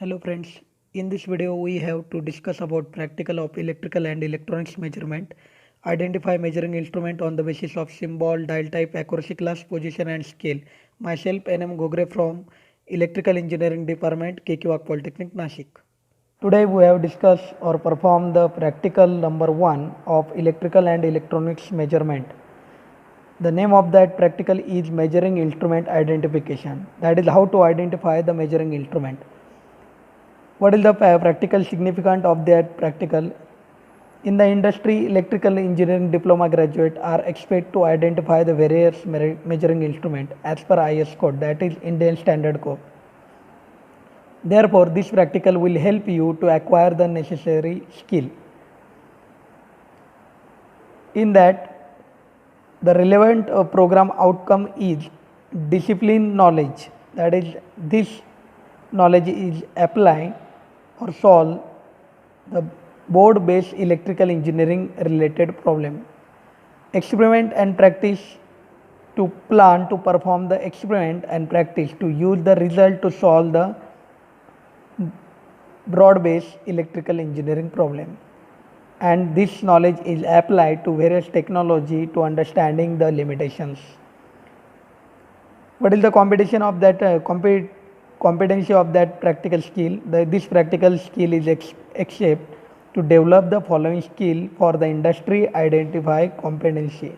Hello friends, in this video we have to discuss about practical of electrical and electronics measurement. Identify measuring instrument on the basis of symbol, dial type, accuracy class, position and scale. Myself NM Gogre from Electrical Engineering Department, KQ Polytechnic, Nashik. Today we have discussed or performed the practical number 1 of electrical and electronics measurement. The name of that practical is measuring instrument identification. That is how to identify the measuring instrument. What is the practical significance of that practical? In the industry, electrical engineering diploma graduate are expected to identify the various measuring instrument as per IS code, that is Indian Standard Code. Therefore, this practical will help you to acquire the necessary skill. In that, the relevant program outcome is discipline knowledge. That is, this knowledge is apply or solve the board-based electrical engineering related problem. Experiment and practice to plan to perform the experiment and practice to use the result to solve the broad-based electrical engineering problem. And this knowledge is applied to various technology to understanding the limitations. What is the competition of that competency of that practical skill? This practical skill is except to develop the following skill for the industry identify competency.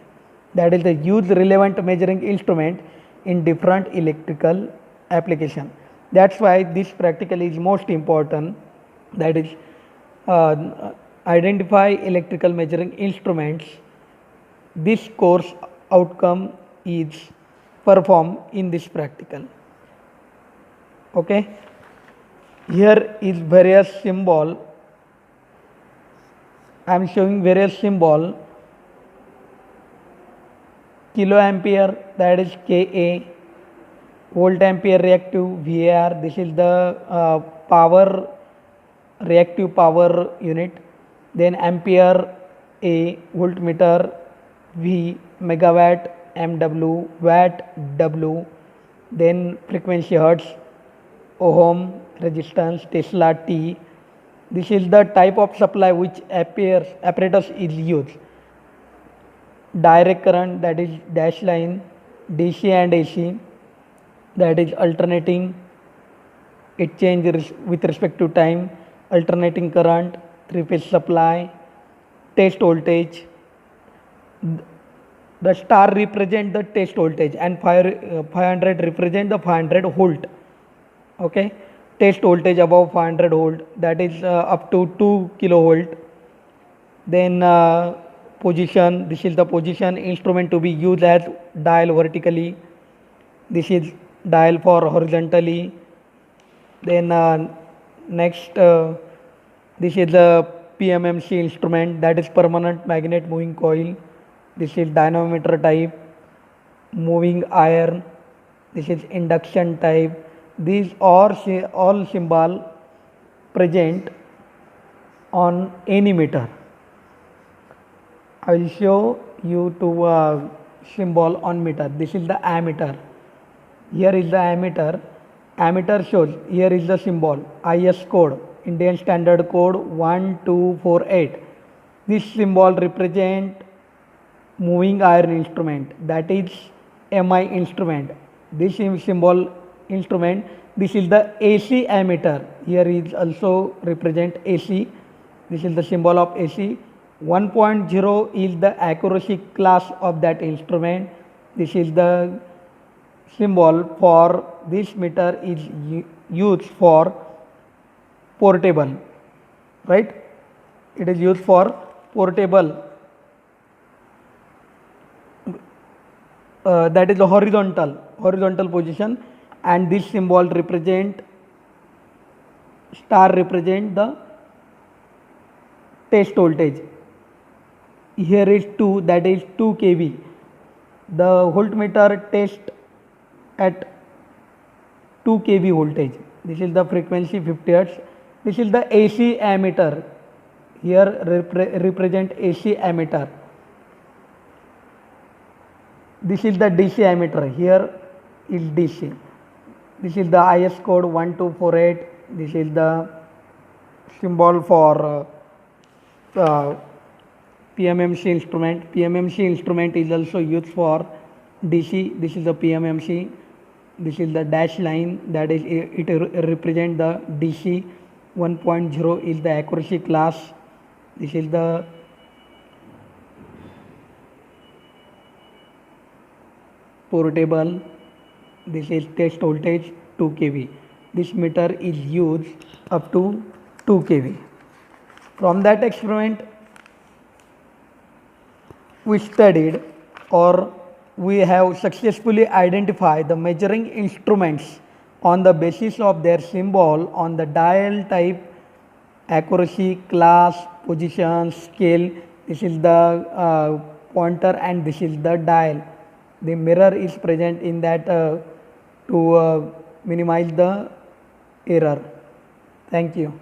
That is the use relevant measuring instrument in different electrical application. That's why this practical is most important. That is identify electrical measuring instruments. This course outcome is performed in this practical. Okay, here is various symbol. I am showing various symbol. Kiloampere, that is Ka, volt ampere reactive VAR, this is the power reactive power unit. Then ampere A, voltmeter V, megawatt MW, watt W, then frequency hertz, ohm, resistance, Tesla T. This is the type of supply which apparatus is used. Direct current, that is dash line, DC and AC, that is alternating, it changes with respect to time, alternating current, three-phase supply, test voltage. The star represent the test voltage and 500 represent the 500 volt. Okay, test voltage above 500 volt, that is up to 2 kilovolt. Then position, this is the position instrument to be used as dial vertically, this is dial for horizontally. Then next this is the PMMC instrument, that is permanent magnet moving coil. This is dynamometer type, moving iron, this is induction type. These are all symbol present on any meter. I will show you to symbol on meter. This is the ammeter. Here is the ammeter. Ammeter shows, here is the symbol, IS code, Indian Standard Code 1248. This symbol represent moving iron instrument, that is MI instrument. This symbol instrument, this is the AC ammeter. Here is also represent AC. This is the symbol of AC. 1.0 is the accuracy class of that instrument. This is the symbol for this meter is used for portable, right? It is used for portable. That is the horizontal position, and this symbol represent, star represent the test voltage. Here is 2, that is 2 kV. The voltmeter test at 2 kV voltage. This is the frequency 50 Hertz. This is the AC ammeter. Here represent AC ammeter. This is the DC ammeter. Here is DC. This is the IS code 1248. This is the symbol for PMMC instrument. PMMC instrument is also used for DC. This is the PMMC. This is the dash line, that is it represent the DC. 1.0 is the accuracy class. This is the portable. This is test voltage 2 kV. This meter is used up to 2 kV. From that experiment we studied, or we have successfully identified the measuring instruments on the basis of their symbol on the dial type, accuracy, class, position, scale. This is the pointer and this is the dial. The mirror is present in that to minimize the error. Thank you.